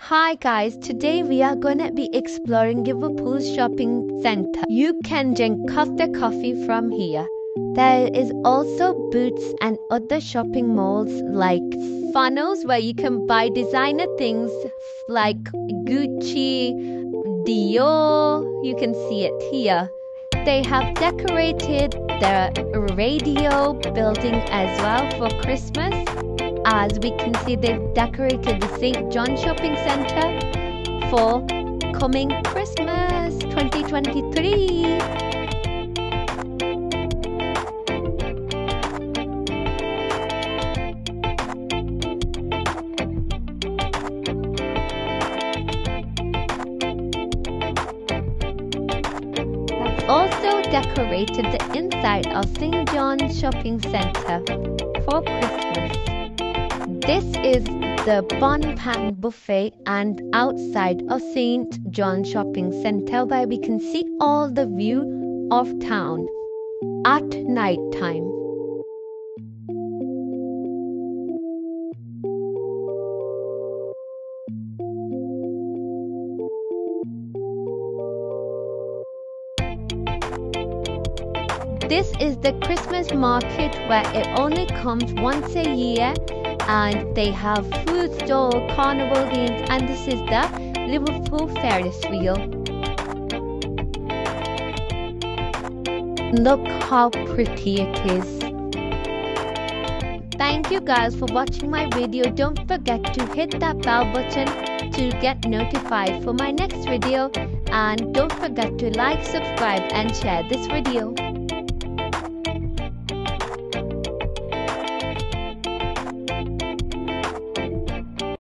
Hi guys, today we are gonna be exploring Liverpool shopping center. You can drink Costa coffee from here. There is also Boots and other shopping malls like funnels where you can buy designer things like Gucci, Dior. You can see it here. They have decorated the radio building as well for Christmas. As we can see, they've decorated the St. John Shopping Centre for coming Christmas 2023. They've also decorated the inside of St. John Shopping Centre for Christmas. This is the Bon Pan Buffet and outside of St. John Shopping Centre where we can see all the view of town at night time. This is the Christmas market where it only comes once a year. And they have food stall, carnival games, and this is the Liverpool Ferris wheel. Look how pretty it is. Thank you guys for watching my video. Don't forget to hit that bell button to get notified for my next video. And don't forget to like, subscribe, and share this video.